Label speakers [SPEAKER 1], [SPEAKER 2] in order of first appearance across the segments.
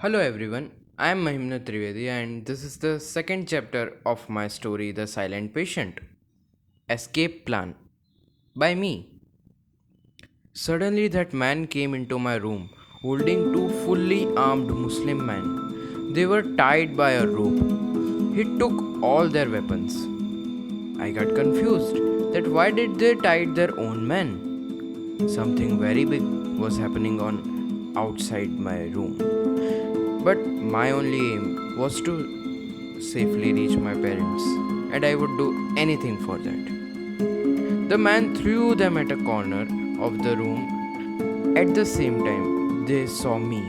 [SPEAKER 1] Hello everyone, I am Mahimna Trivedi and this is the second chapter of my story The Silent Patient Escape Plan by me. Suddenly that man came into my room holding two fully armed Muslim men. They were tied by a rope. He took all their weapons. I got confused that why did they tie their own men? Something very big was happening on outside my room. But my only aim was to safely reach my parents, and I would do anything for that. The man threw them at a corner of the room. At the same time, they saw me.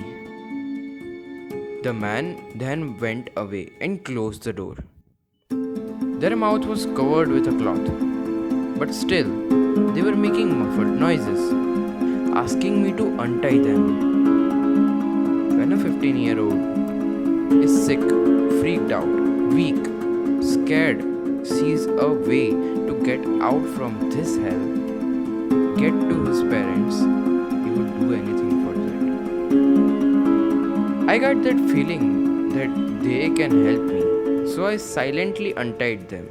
[SPEAKER 1] The man then went away and closed the door. Their mouth was covered with a cloth, but still, they were making muffled noises, asking me to untie them. When a 15-year-old is sick, freaked out, weak, scared, sees a way to get out from this hell, get to his parents, he would do anything for that. I got that feeling that they can help me, so I silently untied them.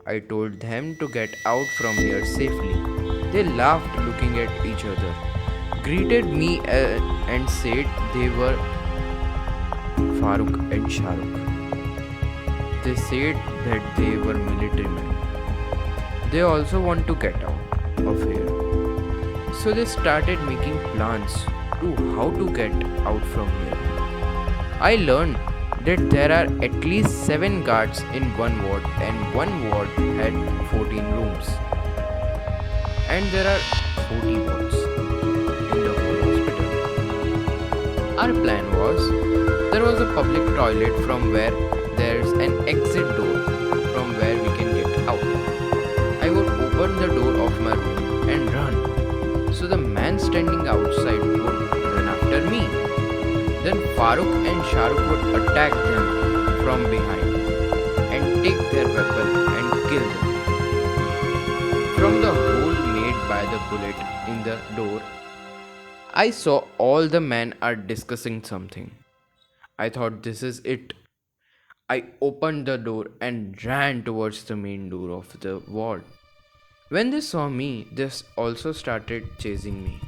[SPEAKER 1] I told them to get out from here safely. They laughed looking at each other, greeted me and said they were Farooq and Shahrukh. They said that they were military men. They also want to get out of here. So they started making plans to how to get out from here. I learned that there are at least 7 guards in one ward and one ward had 14 rooms. And there are 40 wards in the whole hospital. Our plan was there was a public toilet from where there's an exit door from where we can get out. I would open the door of my room and run. So the man standing outside would run after me. Then Farooq and Shahrukh would attack them from behind and take their weapon and kill them. From the hole made by the bullet in the door, I saw all the men are discussing something. I thought this is it. I opened the door and ran towards the main door of the ward. When they saw me, they also started chasing me.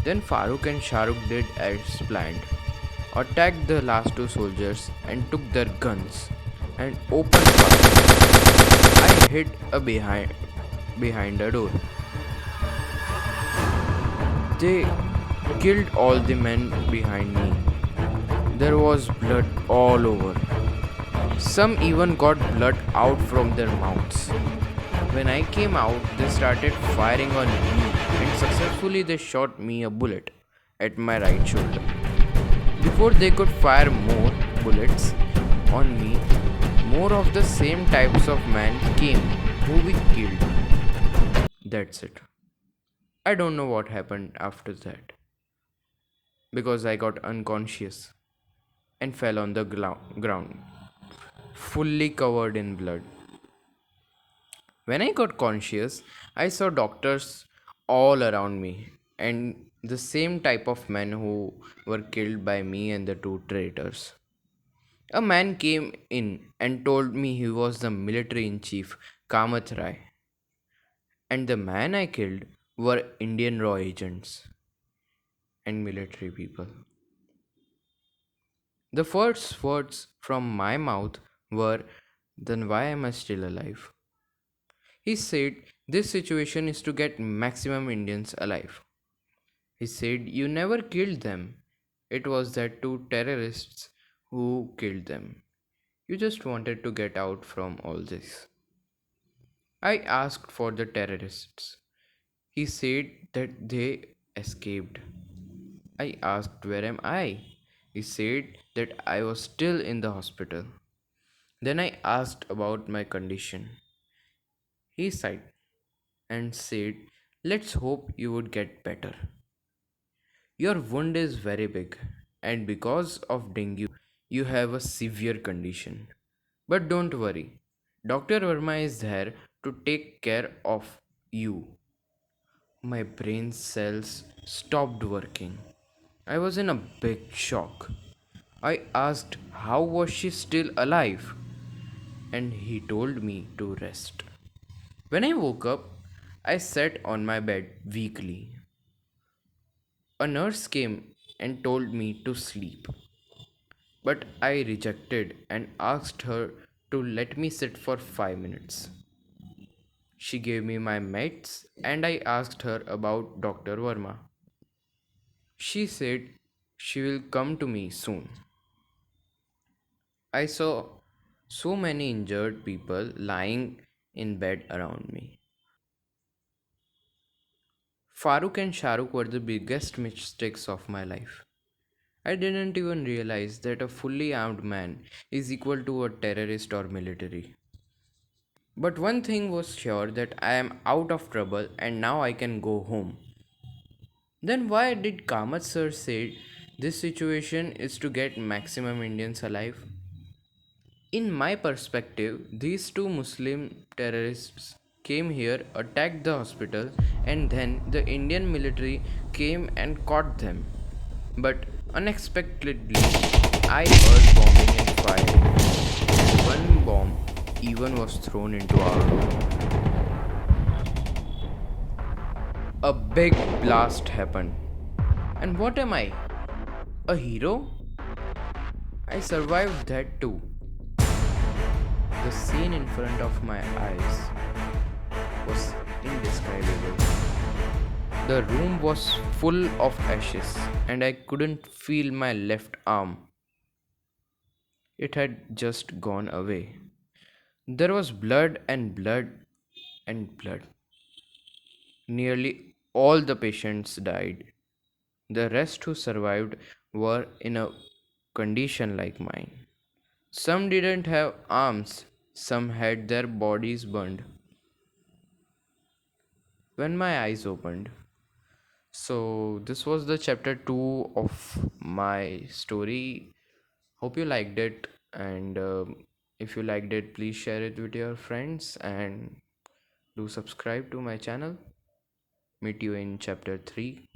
[SPEAKER 1] Then Farooq and Shahrukh did as planned, attacked the last two soldiers and took their guns and opened fire. I hid behind a door. They killed all the men behind me. There was blood all over. Some even got blood out from their mouths. When I came out, they started firing on me and successfully they shot me a bullet at my right shoulder. Before they could fire more bullets on me, more of the same types of men came who we killed. That's it. I don't know what happened after that because I got unconscious and fell on the ground, fully covered in blood. When I got conscious, I saw doctors all around me and the same type of men who were killed by me and the two traitors. A man came in and told me he was the military in chief Kamath Rai, and the man I killed were Indian raw agents and military people. The first words from my mouth were, then why am I still alive? He said this situation is to get maximum Indians alive. He said you never killed them. It was that two terrorists who killed them. You just wanted to get out from all this. I asked for the terrorists. He said that they escaped. I asked where am I? He said that I was still in the hospital. Then I asked about my condition. He sighed and said, let's hope you would get better. Your wound is very big, and because of dengue, you have a severe condition. But don't worry, Dr. Verma is there to take care of you. My brain cells stopped working. I was in a big shock. I asked how was she still alive, and he told me to rest. When I woke up, I sat on my bed weakly. A nurse came and told me to sleep, but I rejected and asked her to let me sit for 5 minutes. She gave me my meds and I asked her about Dr. Verma. She said she will come to me soon. I saw so many injured people lying in bed around me. Farooq and Shahrukh were the biggest mistakes of my life. I didn't even realize that a fully armed man is equal to a terrorist or military. But one thing was sure that I am out of trouble and now I can go home. Then why did Kamath sir say this situation is to get maximum Indians alive? In my perspective, these two Muslim terrorists came here, attacked the hospital, and then the Indian military came and caught them. But unexpectedly, I heard bombing and fire. One bomb even was thrown into our room. A big blast happened. And what am I? A hero? I survived that too. The scene in front of my eyes was indescribable. The room was full of ashes, and I couldn't feel my left arm. It had just gone away. There was blood and blood and blood. Nearly all the patients died. The rest who survived were in a condition like mine. Some didn't have arms, some had their bodies burned. When my eyes opened, so this was the chapter 2 of my story. Hope you liked it, and if you liked it, please share it with your friends and do subscribe to my channel. Meet you in chapter 3.